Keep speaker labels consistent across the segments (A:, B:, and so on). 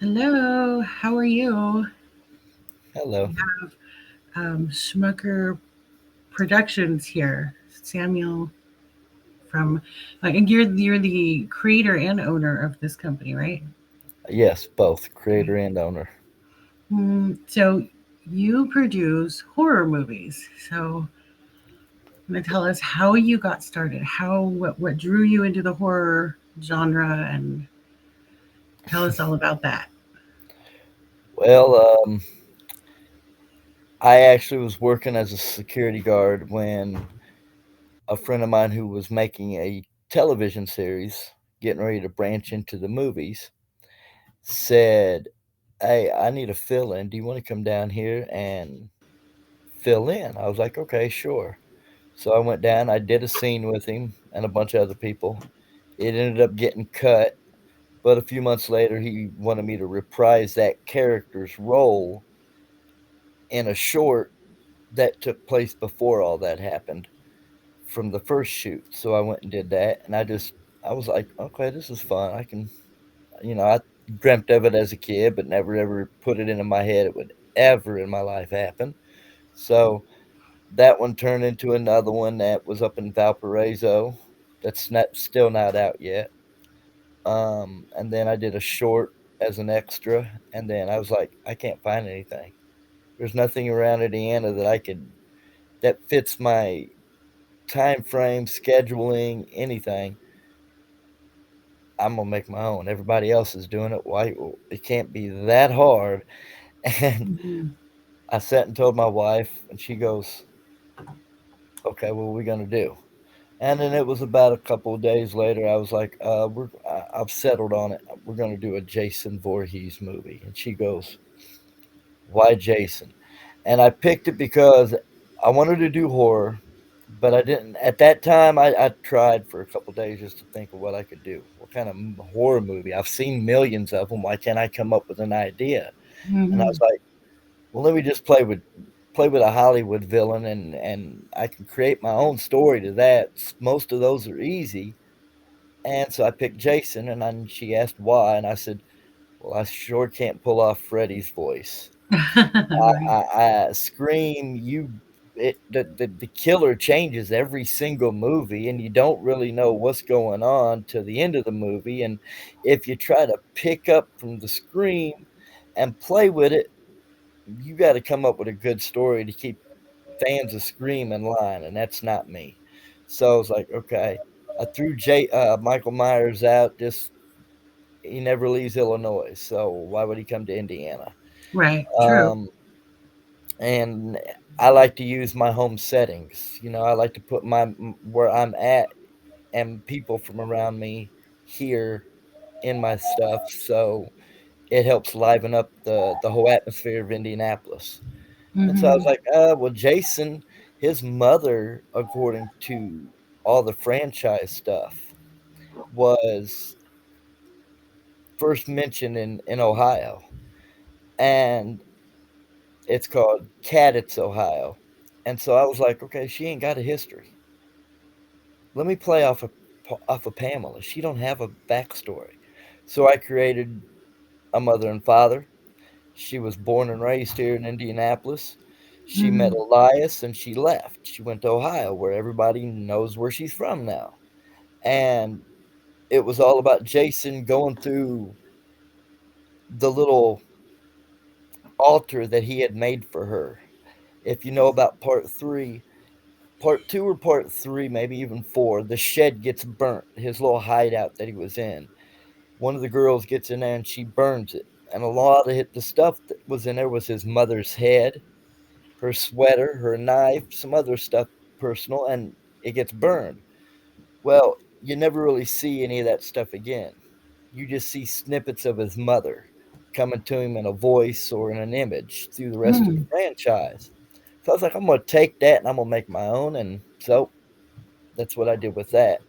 A: Hello, how are you?
B: Hello.
A: We have Schmucker Productions here. Samuel from, and you're the creator and owner of this company, right?
B: Yes, both
A: Okay.
B: creator and owner.
A: So you produce horror movies. So you want to tell us how you got started, what drew you into the horror genre, and tell us all about that.
B: Well, I actually was working as a security guard when a friend of mine who was making a television series, getting ready to branch into the movies, said, "Hey, I need a fill in. Do you want to come down here and fill in?" I was like, "Okay, sure." So I went down, I did a scene with him and a bunch of other people. It ended up getting cut, but a few months later, he wanted me to reprise that character's role in a short that took place before all that happened from the first shoot. So I went and did that, and I was like, okay, this is fun. I dreamt of it as a kid, but never ever put it into my head it would ever in my life happen. So that one turned into another one that was up in Valparaiso. That's not still not out yet. And then I did a short as an extra, and then I was like, I can't find anything. There's nothing around Indiana that fits my time frame, scheduling, anything. I'm gonna make my own. Everybody else is doing it. Why it can't be that hard? And
A: Mhm.
B: I sat and told my wife, and she goes, "Okay, what are we gonna do?" And then it was about a couple of days later. I was like, I've settled on it. We're gonna do a Jason Voorhees movie." And she goes, "Why Jason?" And I picked it because I wanted to do horror, but I didn't at that time. I tried for a couple days just to think of what I could do. What kind of horror movie? I've seen millions of them. Why can't I come up with an idea? And I was
A: Mhm.
B: like, well, let me just play with a Hollywood villain, and I can create my own story to that. Most of those are easy, and so I picked Jason, and then she asked why, and I said, well, I sure can't pull off Freddy's voice.
A: Right.
B: I scream. The killer changes every single movie, and you don't really know what's going on to the end of the movie. And if you try to pick up from the scream and play with it, you got to come up with a good story to keep fans of Scream in line, and that's not me. So I was like, okay. I threw Michael Myers out. Just he never leaves Illinois, so why would he come to Indiana?
A: Right. True.
B: Um, and I like to use my home settings. I like to put where I'm at and people from around me here in my stuff, so it helps liven up the whole atmosphere of Indianapolis. And so I was
A: Hmm.
B: like, well, Jason, his mother, according to all the franchise stuff, was first mentioned in Ohio, and it's called Cadets, Ohio. And so I was like, okay, she ain't got a history. Let me play off of Pamela. She don't have a backstory. So I created a mother and father. She was born and raised here in Indianapolis. She met
A: Hmm.
B: Elias and she left. She went to Ohio, where everybody knows where she's from now. And it was all about Jason going through the little altar that he had made for her. If you know about part three, part two or part three, maybe even four, the shed gets burnt, his little hideout that he was in. One of the girls gets in there and she burns it. And a lot of the stuff that was in there was his mother's head, her sweater, her knife, some other stuff personal, and it gets burned. Well, you never really see any of that stuff again. You just see snippets of his mother coming to him in a voice or in an image through the rest of the
A: Hmm.
B: franchise. So I was like, I'm going to take that and I'm going to make my own. And so that's what I did with that.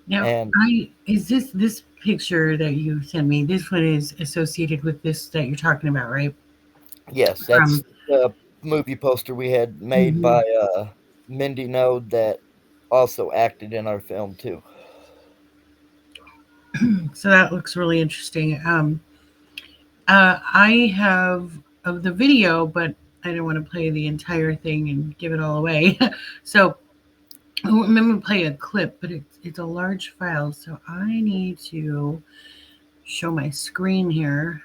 A: Now,
B: And
A: I is this picture that you sent me? This one is associated with this that you're talking about, right?
B: yes,
A: From
B: that's the movie poster we had made
A: hmm
B: by Mindy Node that also acted in our film too.
A: so that looks really interesting. I have of the video, but I don't want to play the entire thing and give it all away. So I'm going to play a clip, but it's a large file, so I need to show my screen here.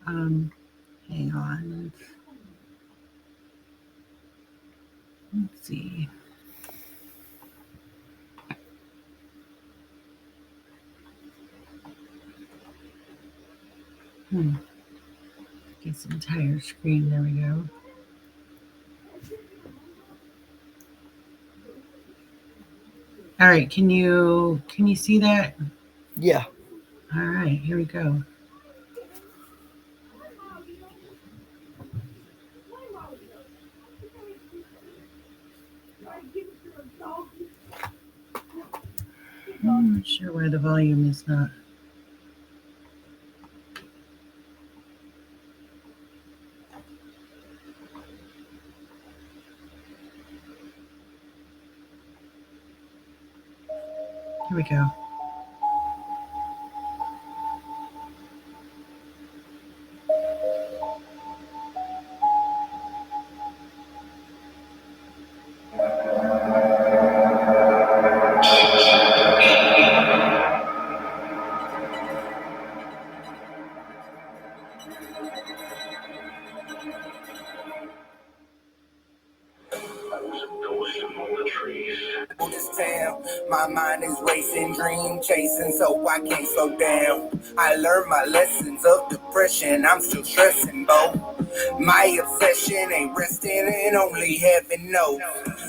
A: Um, Hang on. Let's see. Get the entire screen. There we go. All right. Can you see that?
B: Yeah.
A: All right. Here we go. I'm not sure why the volume is not. Here we go.
C: My mind is racing, dream chasing, so I can't slow down. I learned my lessons of depression, I'm still stressing, bo. My obsession ain't resting, and only heaven knows.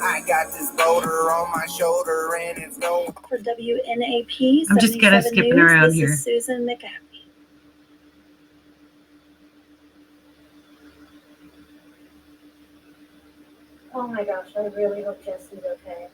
C: I got this boulder on my shoulder, and it's going.
D: For WNAP,
A: I'm just kind of skipping
D: News,
A: around
D: this
A: here.
D: is Susan McAfee.
E: Oh my gosh, I really hope Jesse's okay.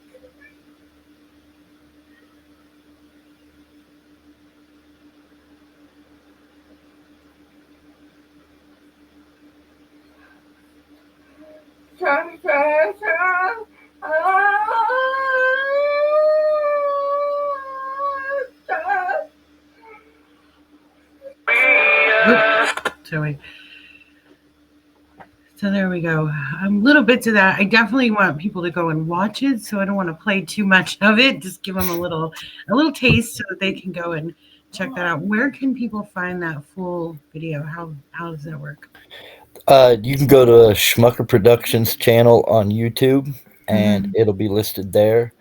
A: Sorry. So there we go. Little bits of that. I definitely want people to go and watch it, so I don't want to play too much of it. Just give them a little taste so that they can go and check that out. Where can people find that full video? How does that work?
B: You can go to Schmucker Productions channel on YouTube, and it'll be listed there.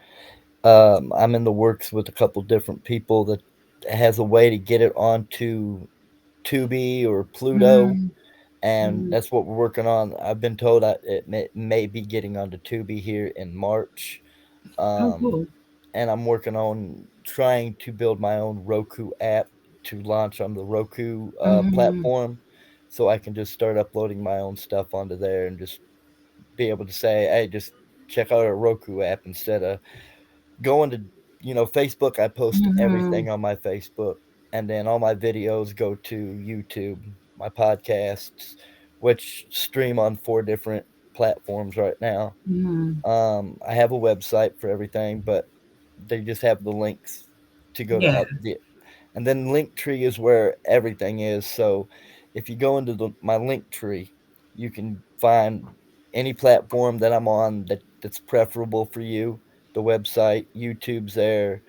B: I'm in the works with a couple different people that has a way to get it onto Tubi or Pluto, and that's what we're working on. I've been told it may be getting onto Tubi here in March.
A: Oh, cool.
B: And I'm working on trying to build my own Roku app to launch on the Roku platform, so I can just start uploading my own stuff onto there and just be able to say, "Hey, just check out our Roku app," instead of going to Facebook. I post everything on my Facebook, and then all my videos go to YouTube. My podcasts, which stream on 4 different platforms right now. I have a website for everything, but they just have the links to go to
A: Yeah.
B: and then Linktree is where everything is. So if you go into my Linktree, you can find any platform that I'm on that's preferable for you. The website, YouTube's there,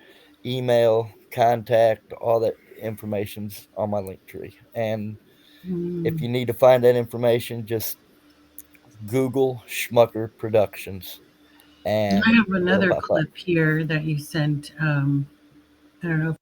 B: email, contact, all that information's on my Linktree. And if you need to find that information, just Google Schmucker Productions,
A: I
B: and
A: have
B: it'll
A: another
B: pop up.
A: clip here that you sent. I don't know if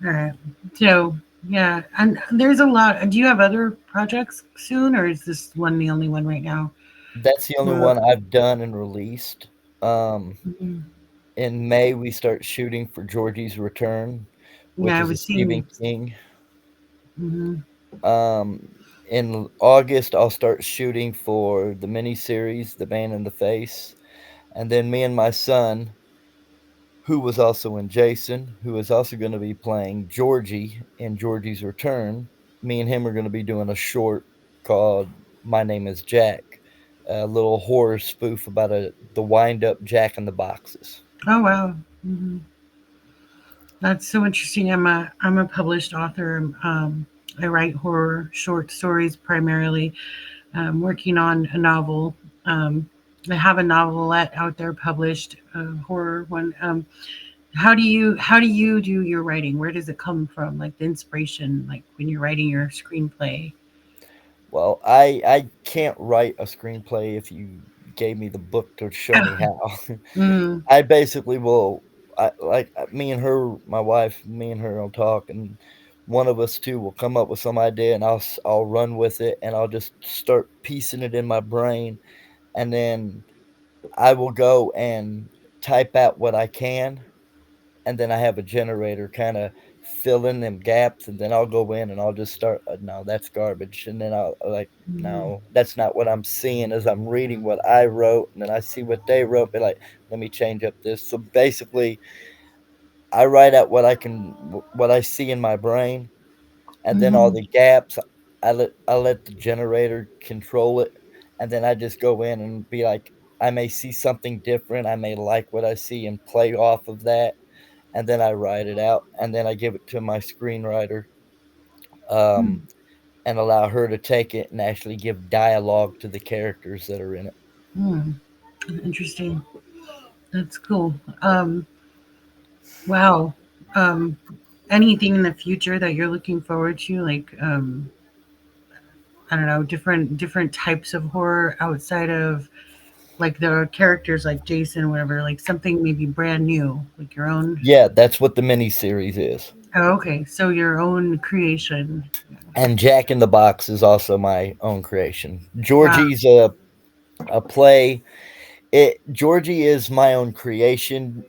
A: All right. So yeah, and there's a lot. Do you have other projects soon, or is this one the only one right now?
B: That's the only
A: Well,
B: one I've done and released. Um,
A: mhm.
B: in May, we start shooting for Georgie's Return,
A: Yeah,
B: which
A: I
B: is a
A: was
B: Stephen
A: seeing.
B: King.
A: Hmm.
B: In August, I'll start shooting for the miniseries, The Man in the Face. And then me and my son, who was also in Jason, who is also going to be playing Georgie in Georgie's Return, me and him are going to be doing a short called My Name is Jack, a little horror spoof about the wind up Jack in the Boxes.
A: Oh wow. Hmm. That's so interesting. I'm a published author. I write horror short stories primarily. I'm working on a novel. Um, I have a novelette out there published, a horror one. How do you do your writing? Where does it come from? Like the inspiration, like when you're writing your screenplay.
B: Well, I can't write a screenplay if you gave me the book to show me how.
A: Mm,
B: I basically will. Me and her, my wife, me and her will talk, and one of us two will come up with some idea, and I'll run with it, and I'll just start piecing it in my brain, and then I will go and type out what I can, and then I have a generator kind of fill in them gaps, and then I'll go in and I'll just start. No, that's garbage, and then I'll like,
A: mm,
B: no, that's not what I'm seeing as I'm reading what I wrote, and then I see what they wrote. Be like, let me change up this. So basically, I write out what I see in my brain, and then all
A: mhm,
B: the gaps, I let the generator control it, and then I just go in and be like, I may see something different. I may like what I see and play off of that, and then I write it out, and then I give it to my screenwriter, um,
A: mm,
B: and allow her to take it and actually give dialogue to the characters that are in it.
A: mm. Interesting. That's cool. Wow. Um, Anything in the future that you're looking forward to, like I don't know, different types of horror outside of like the characters like Jason, whatever, like something maybe brand new, like your own.
B: Yeah, that's what the mini series is.
A: Oh, okay, so your own creation.
B: And Jack in the Box is also my own creation.
A: Wow.
B: Georgie's a play. Georgie is my own creation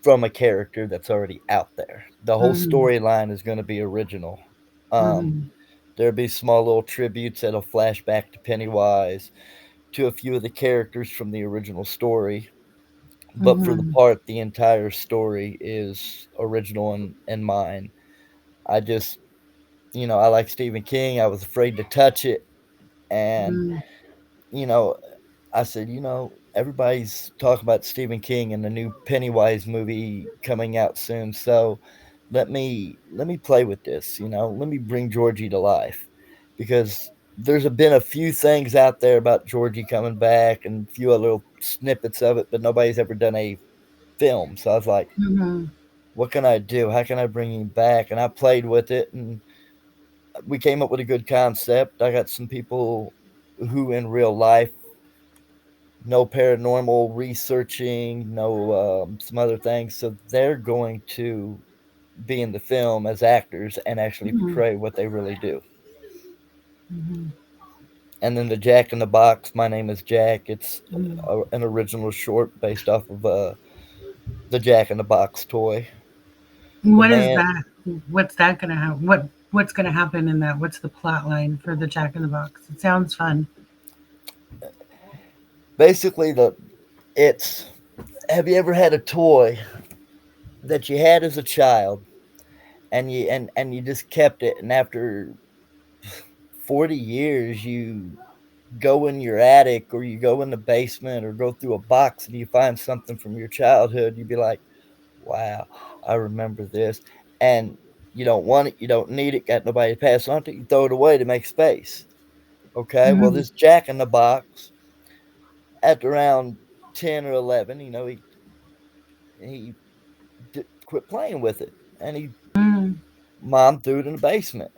B: from a character that's already out there. The whole
A: Mm-hmm.
B: storyline is going to be original. Um,
A: Mm-hmm.
B: there'll be small little tributes that'll flash back to Pennywise, to a few of the characters from the original story. But for the
A: Mm-hmm.
B: part, the entire story is original and mine. I just, I like Stephen King. I was afraid to touch it. And,
A: Mm-hmm.
B: you know, I said, everybody's talking about Stephen King and the new Pennywise movie coming out soon. So let me play with this, let me bring Georgie to life, because been a few things out there about Georgie coming back and a few other little snippets of it, but nobody's ever done a film. So I was like,
A: Mm-hmm.
B: what can I do? How can I bring him back? And I played with it, and we came up with a good concept. I got some people who in real life no paranormal researching, no some other things. So they're going to be in the film as actors and actually
A: Mm-hmm.
B: portray what they really do.
A: Mm-hmm.
B: And then the Jack in the Box, My Name is Jack. It's
A: Mm-hmm.
B: an original short based off of the Jack in the Box toy. The
A: What is
B: man,
A: that? What's that gonna happen? What's gonna happen in that? What's the plot line for the Jack in the Box? It sounds fun.
B: basically it's. Have you ever had a toy that you had as a child, and you just kept it, and after 40 years you go in your attic or you go in the basement or go through a box and you find something from your childhood, you'd be like, wow, I remember this. And you don't want it, you don't need it, got nobody to pass on to, you throw it away to make space. Okay, well,
A: Mm-hmm.
B: this Jack in the Box, at around 10 or 11, he quit playing with it. And
A: Mm-hmm.
B: mom threw it in the basement.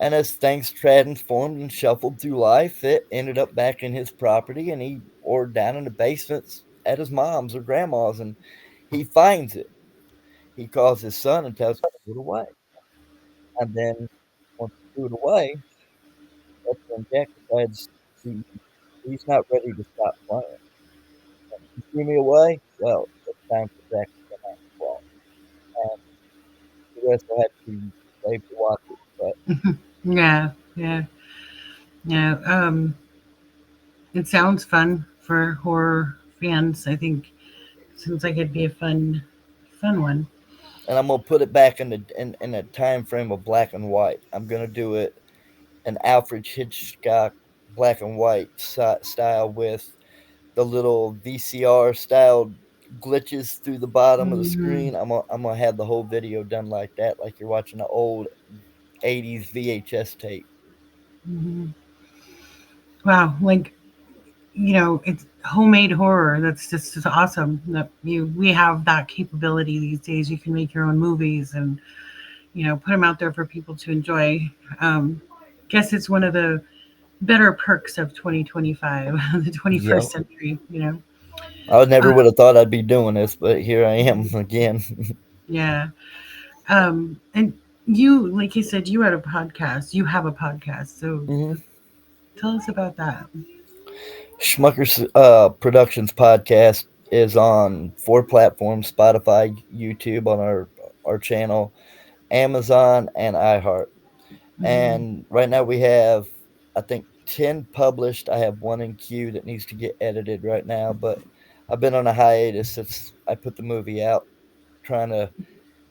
B: And as things transformed and shuffled through life, it ended up back in his property, and or down in the basements at his mom's or grandma's, and he finds it. He calls his son and tells him to put it away. And then once he threw it away, that's when Jack decides he, he's not ready to stop playing. You threw me away? Well, it's time for Jack to come out and play. And the rest will have to be saved to watch it. But
A: Yeah, yeah, yeah. It sounds fun for horror fans. I think it seems like it'd be a fun one.
B: and I'm gonna put it back in a time frame of black and white. I'm gonna do it an Alfred Hitchcock black and white style with the little VCR style glitches through the bottom of the
A: Hmm.
B: screen. I'm gonna have the whole video done like that, like you're watching an old '80s VHS tape.
A: Hmm. Wow, like it's homemade horror. That's just awesome that we have that capability these days. You can make your own movies and put them out there for people to enjoy. Guess it's one of the better perks of 2025, the
B: Yep.
A: 21st century.
B: I never
A: Uh,
B: would have thought I'd be doing this, but here I am again.
A: yeah. And you, like you said, you had a podcast. You have a podcast. So
B: Hmm.
A: tell us about that.
B: Schmucker Productions podcast is on 4 platforms: Spotify, YouTube on our channel, Amazon, and iHeart.
A: Hmm.
B: And right now we have, I think, 10 published. I have one in queue that needs to get edited right now, but I've been on a hiatus since I put the movie out, trying to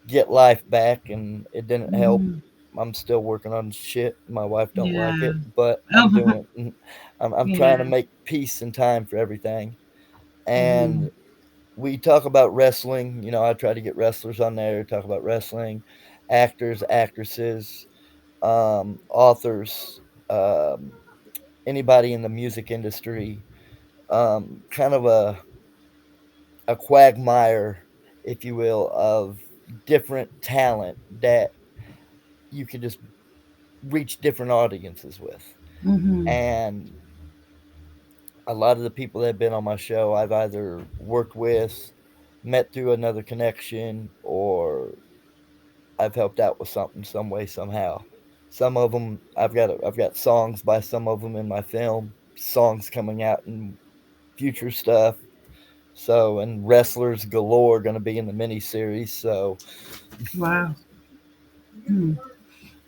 B: get life back, and it didn't help.
A: Hmm.
B: I'm still working on shit. My wife don't like
A: Yeah.
B: it, but I'm
A: Oh,
B: doing. I'm trying to
A: yeah.
B: make peace and time for everything.
A: Hmm.
B: And we talk about wrestling. I try to get wrestlers on there, talk about wrestling, actors, actresses, authors, um, anybody in the music industry, kind of a quagmire, if you will, of different talent that you can just reach different audiences with.
A: Hmm.
B: And a lot of the people that have been on my show, I've either worked with, met through another connection, or I've helped out with something, some way, somehow. Some of them, I've got songs by some of them in my film, songs coming out in future stuff. So, and wrestlers galore going to be in the mini series. So,
A: Wow. Hmm.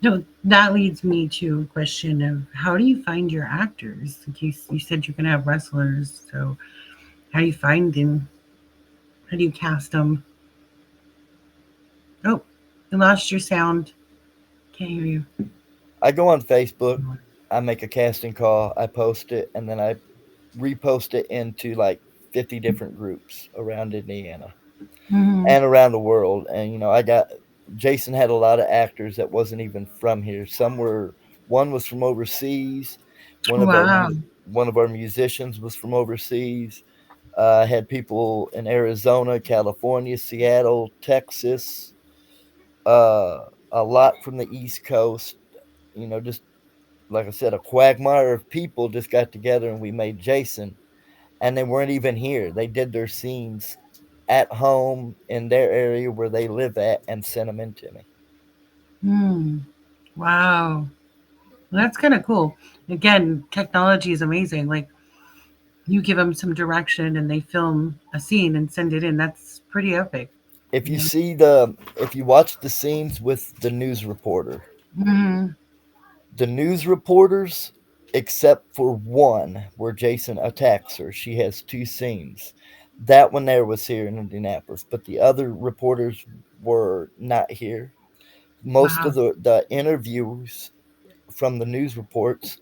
A: No, that leads me to a question of how do you find your actors? Like you said you're going to have wrestlers. So how do you find them? How do you cast them? Oh, I lost your sound. Can't hear you.
B: I go on Facebook, I make a casting call, I post it, and then I repost it into like 50 different groups around Indiana
A: Hmm.
B: and around the world. And I got Jason had a lot of actors that wasn't even from here. One was from overseas.
A: Wow.
B: One of our musicians was from overseas. Had people in Arizona, California, Seattle, Texas, a lot from the East Coast. Just like I said, a quagmire of people just got together and we made Jason. And they weren't even here. They did their scenes at home in their area where they live at and sent them in to me.
A: Hmm. Wow. Well, that's kind of cool. Again, technology is amazing. Like you give them some direction and they film a scene and send it in. That's pretty epic. You know?
B: If you watch the scenes with the news reporter,
A: Hmm.
B: the news reporters, except for one where Jason attacks her, she has two scenes. That one there was here in Indianapolis, but the other reporters were not here. Most
A: Wow.
B: of the interviews from the news reports,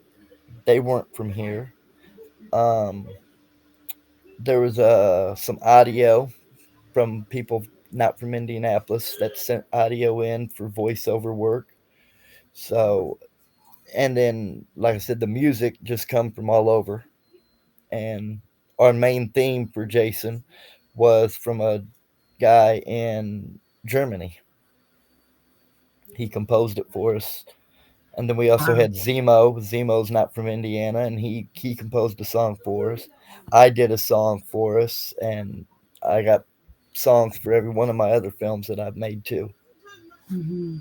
B: they weren't from here. Um, there was some audio from people not from Indianapolis that sent audio in for voiceover work. So, and then, like I said, the music just come from all over. And our main theme for Jason was from a guy in Germany. He composed it for us. And then we also
A: Wow.
B: had Zemo. Zemo's not from Indiana, and he composed a song for us. I did a song for us, and I got songs for every one of my other films that I've made too.
A: Hmm.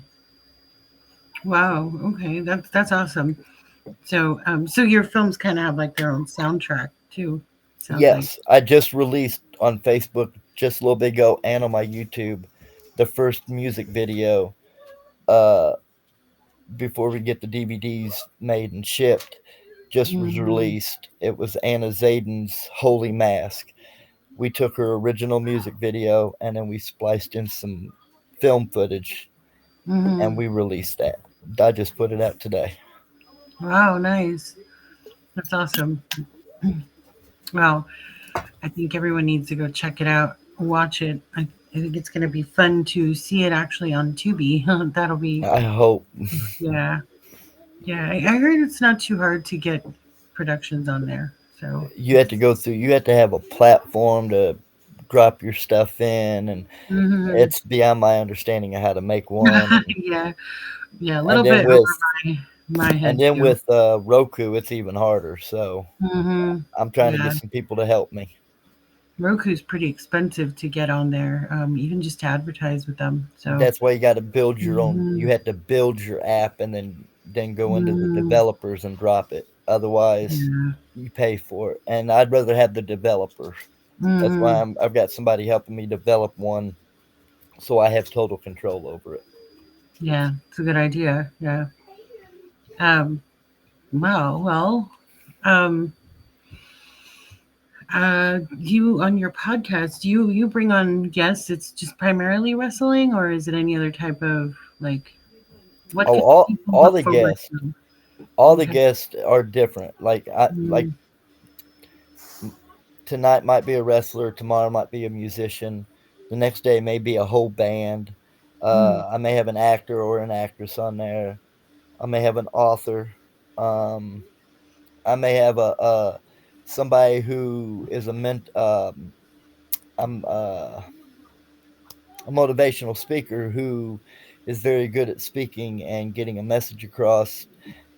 A: Wow. Okay, that's awesome. So so your films kind of have like their own soundtrack too. Sounds like.
B: Yes, I just released on Facebook just a little bit ago and on my YouTube the first music video uh, before we get the DVDs made and shipped. Just was
A: Mm-hmm.
B: released. It was Anna Zayden's Holy Mask. We took her original music video and then we spliced in some film footage and
A: Mm-hmm.
B: we released that. I just put it out today.
A: Wow, nice. That's awesome. Well, I think everyone needs to go check it out, watch it. I think it's going to be fun to see it actually on Tubi. That'll be,
B: I hope
A: yeah, yeah. I heard it's not too hard to get productions on there. So
B: you
A: it's,
B: have to go through, you have to have a platform to drop your stuff in, and
A: hmm.
B: it's beyond my understanding of how to make one.
A: Yeah, yeah, a little
B: And then
A: bit
B: with
A: over my
B: and
A: head
B: then
A: too.
B: with Roku, it's even harder. So
A: Hmm.
B: I'm trying to
A: Yeah,
B: get some people to help me.
A: Roku's pretty expensive to get on there, even just to advertise with them. So,
B: That's why you got to build your own.
A: hmm,
B: You have to build your app and then go into the
A: hmm,
B: developers and drop it. Otherwise,
A: yeah,
B: you pay for it. And I'd rather have the developers. That's why
A: hmm,
B: I've got somebody helping me develop one, so I have total control over it.
A: yeah, it's a good idea. Yeah. Um, wow. Well, um, you on your podcast, you bring on guests. It's just primarily wrestling, or is it any other type of like what
B: Oh,
A: can people
B: all
A: look
B: the
A: forward
B: guests,
A: to?
B: all the
A: Okay.
B: guests are different. Like
A: Mm,
B: tonight might be a wrestler, tomorrow might be a musician, the next day may be a whole band.
A: mm,
B: I may have an actor or an actress on there. I may have an author. Um, I may have a somebody who is I'm a motivational speaker who is very good at speaking and getting a message across.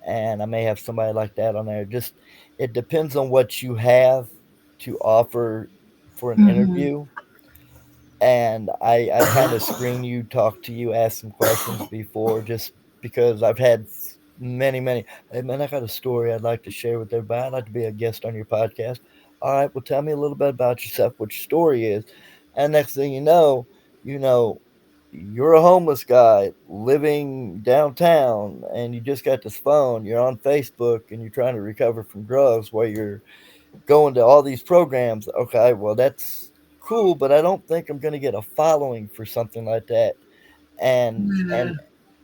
B: And I may have somebody like that on there. Just it depends on what you have to offer for an
A: mm-hmm,
B: interview. And I kind of screen you, talk to you, ask some questions before, just because I've had many. Hey man, I got a story I'd like to share with everybody. I'd like to be a guest on your podcast. All right, well, tell me a little bit about yourself, what your story is, and next thing you know, you're a homeless guy living downtown, and you just got this phone. You're on Facebook, and you're trying to recover from drugs while you're going to all these programs. Okay, well, that's cool, but I don't think I'm going to get a following for something like that. And
A: yeah,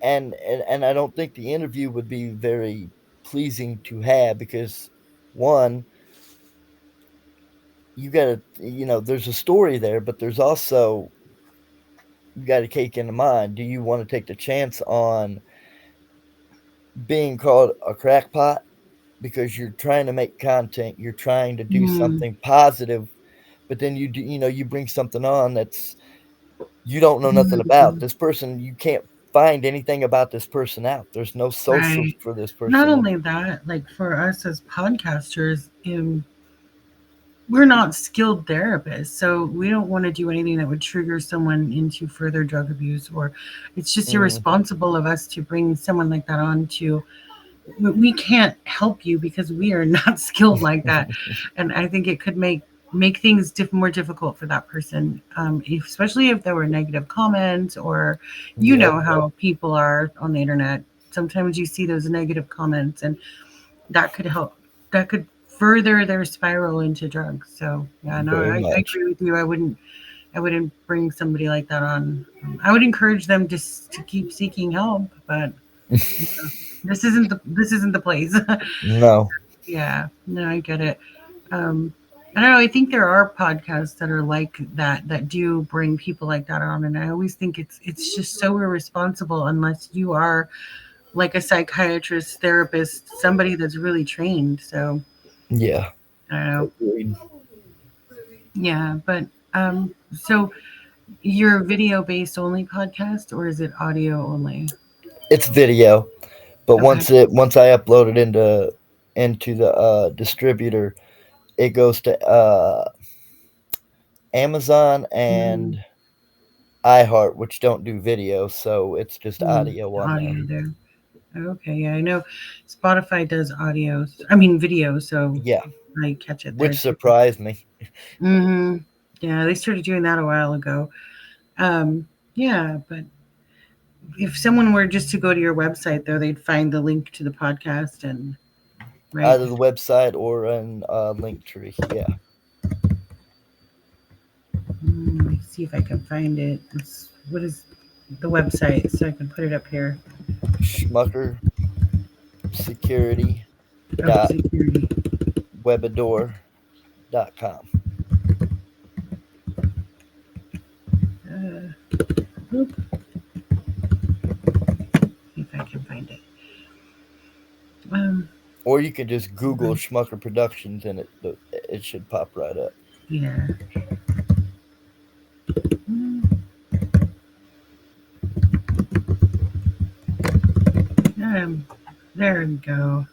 B: and and I don't think the interview would be very pleasing to have because one, you got to there's a story there, but there's also you got to take into mind, do you want to take the chance on being called a crackpot because you're trying to make content, you're trying to do
A: mm,
B: something positive, but then you bring something on that's you don't know nothing about
A: mm,
B: this person. You can't find anything about this person out. There's no socials
A: right.
B: for this
A: Not
B: person.
A: only that, like for us as podcasters, we're not skilled therapists, so we don't want to do anything that would trigger someone into further drug abuse, or it's just
B: Mm,
A: irresponsible of us to bring someone like that on to. We can't help you because we are not skilled like that, and I think it could make things more difficult for that person, especially if there were negative comments or you
B: yep,
A: know how people are on the internet. Sometimes you see those negative comments, and that could help. That could further their spiral into drugs. So yeah, no,
B: very
A: I
B: much.
A: agree with you. I wouldn't bring somebody like that on. I would encourage them just to keep seeking help, but this isn't the place.
B: No.
A: Yeah, no, I get it. Um, I don't know. I think there are podcasts that are like that do bring people like that on, and I always think it's just so irresponsible unless you are like a psychiatrist, therapist, somebody that's really trained. So
B: Yeah.
A: I don't know.
B: Agreed.
A: Yeah, but so your video based only podcast, or is it audio only?
B: It's video, but
A: Okay.
B: once I upload it into the distributor, it goes to Amazon
A: Mm,
B: and iHeart, which don't do video, so it's just
A: mm,
B: audio on there.
A: audio there. Okay, yeah, I know Spotify does audio. I mean video, so
B: Yeah,
A: I catch it there
B: which
A: too.
B: surprised me.
A: Yeah, they started doing that a while ago. Yeah, but if someone were just to go to your website, though, they'd find the link to the podcast and right.
B: Either the website or an link tree. Yeah,
A: Let me see if I can find it. What is the website so I can put it up here?
B: Schmucker Security
A: Oh,
B: dot
A: security.
B: webador.com.
A: Uh, Oop, see if I can find it. Um,
B: Or you can just Google Schmucker Productions and it should pop right up.
A: yeah. Mm, Um, there we go.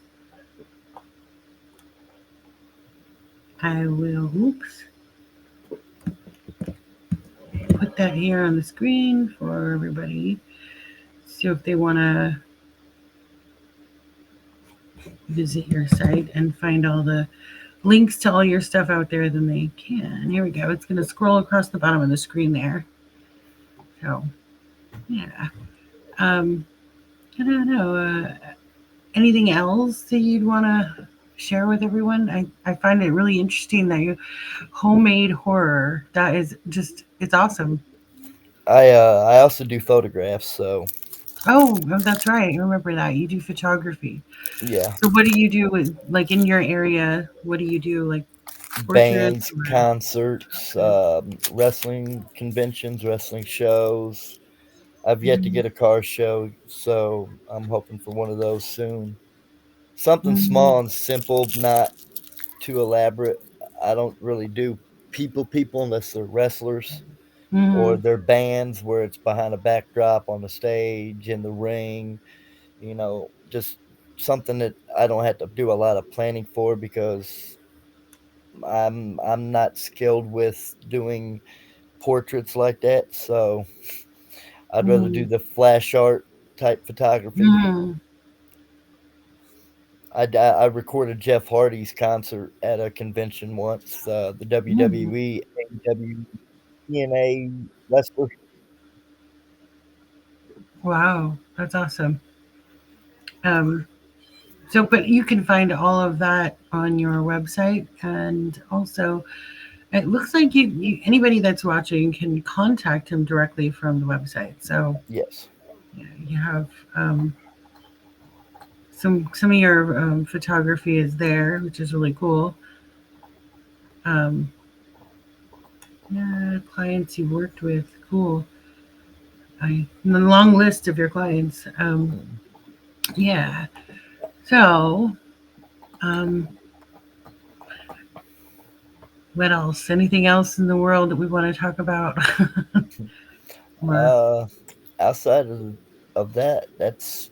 A: I will. Oops. Put that here on the screen for everybody. So if they want to visit your site and find all the links to all your stuff out there, then they can. Here we go. It's going to scroll across the bottom of the screen there. So, yeah. Um, I don't know. Anything else that you'd want to share with everyone? I find it really interesting that you homemade horror. That is just, it's awesome.
B: I also do photographs, so
A: Oh, that's right. I remember that. You do photography.
B: yeah.
A: So what do you do with like in your area? What do you do like portraits
B: Bands,
A: or
B: concerts, wrestling conventions, wrestling shows. I've yet to
A: mm,
B: get a car show, so I'm hoping for one of those soon. Something
A: mm,
B: small and simple, not too elaborate. I don't really do people unless they're wrestlers or
A: mm,
B: they're bands where it's behind a backdrop on the stage in the ring, just something that I don't have to do a lot of planning for because I'm not skilled with doing portraits like that, so I'd rather do
A: mm,
B: the flash art type photography.
A: mm.
B: I recorded Jeff Hardy's concert at a convention once, the
A: Mm.
B: WWE, AEW, TNA wrestler.
A: Wow, that's awesome. Um, so, but you can find all of that on your website, and also it looks like anybody that's watching can contact him directly from the website. So
B: Yes.
A: yeah, you have some of your photography is there, which is really cool. Um, yeah, clients you worked with, cool. The long list of your clients.
B: Mm.
A: Yeah. So, um, what else? Anything else in the world that we want to talk about? Or
B: Uh, outside of that, that's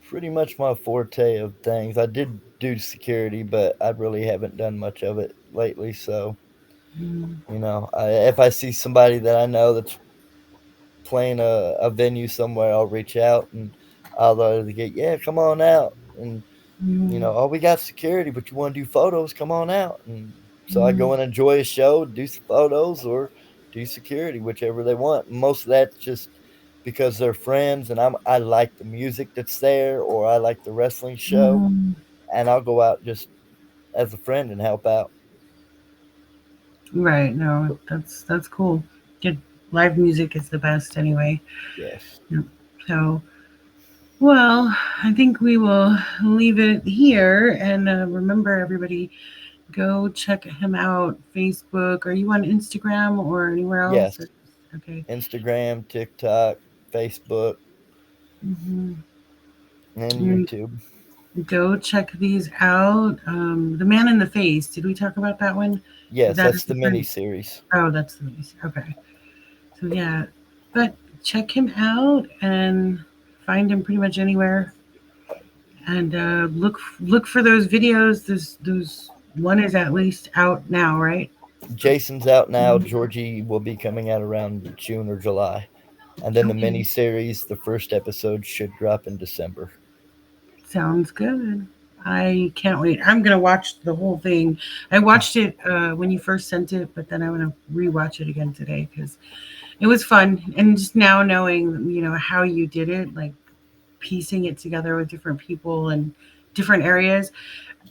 B: pretty much my forte of things. I did do security, but I really haven't done much of it lately. So,
A: mm,
B: if I see somebody that I know that's playing a venue somewhere, I'll reach out and I'll either get, yeah, come on out. And,
A: mm,
B: oh, we got security, but you want to do photos, come on out. And so I
A: mm,
B: go and enjoy a show, do some photos or do security, whichever they want. Most of that's just because they're friends and I like the music that's there or I like the wrestling show
A: mm.
B: and I'll go out just as a friend and help out.
A: Right. No, that's cool. Good live music is the best anyway.
B: Yes.
A: Yep. So, well, I think we will leave it here. And remember, everybody, go check him out. Facebook. Are you on Instagram or anywhere else?
B: Yes.
A: Okay.
B: Instagram, TikTok, Facebook,
A: Hmm.
B: and
A: And
B: YouTube.
A: go check these out. The Man in the Face. Did we talk about that one?
B: Yes,
A: That is
B: that's
A: the
B: the mini
A: friend.
B: series.
A: Oh, that's the face. Okay. So yeah, but check him out and find him pretty much anywhere. And look for those videos. Those one is at least out now, right?
B: Jason's out now. Georgie will be coming out around June or July. And then the
A: Okay.
B: mini series, the first episode should drop in December.
A: Sounds good. I can't wait. I'm gonna watch the whole thing. I watched it when you first sent it, but then I want to rewatch it again today because it was fun. And just now knowing, how you did it, like piecing it together with different people and different areas,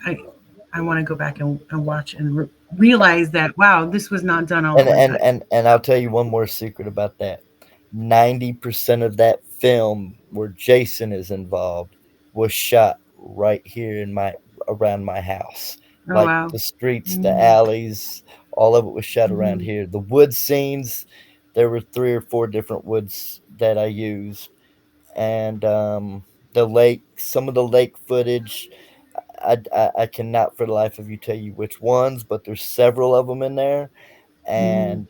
A: I I want to go back and watch and realize that wow, this was not done all at
B: And
A: one
B: and
A: time.
B: and and I'll tell you one more secret about that. 90% of that film where Jason is involved was shot right here in my around my house.
A: Oh
B: Like
A: wow.
B: the streets, the
A: Mm-hmm.
B: alleys, all of it was shot around
A: Mm-hmm.
B: here. The wood scenes, there were three or four different woods that I used, and the lake, some of the lake footage. I cannot for the life of you tell you which ones, but there's several of them in there,
A: Mm-hmm.
B: and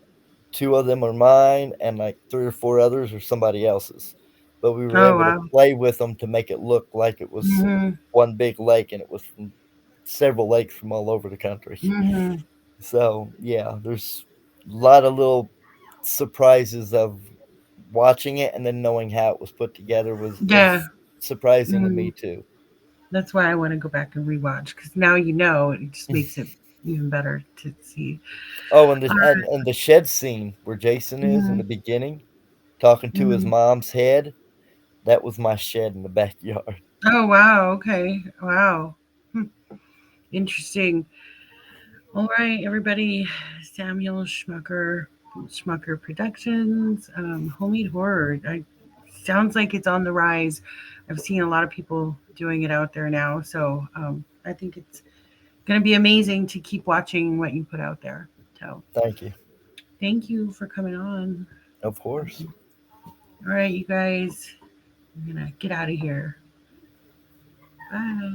B: two of them are mine, and like three or four others are somebody else's. But we were
A: Oh
B: able to
A: wow.
B: play with them to make it look like it was
A: Mm-hmm.
B: one big lake, and it was from several lakes from all over the country.
A: Mm-hmm.
B: So yeah, there's a lot of little surprises of watching it and then knowing how it was put together
A: Yeah.
B: was surprising to
A: Mm-hmm.
B: me too.
A: That's why I want to go back and rewatch because now it just makes it even better to see.
B: Oh,
A: Uh,
B: and the shed scene where Jason is in
A: mhm,
B: the beginning, talking to his
A: mhm.
B: mom's head, that was my shed in the backyard.
A: Oh wow, okay, wow, hmm. Interesting. All right, everybody. Samuel Schmucker, Schmucker Productions, homemade horror. Sounds like it's on the rise. I've seen a lot of people doing it out there now, so I think it's going to be amazing to keep watching what you put out there. So
B: Thank you.
A: thank you for coming on.
B: Of course.
A: All right, you guys, I'm gonna get out of here. Bye.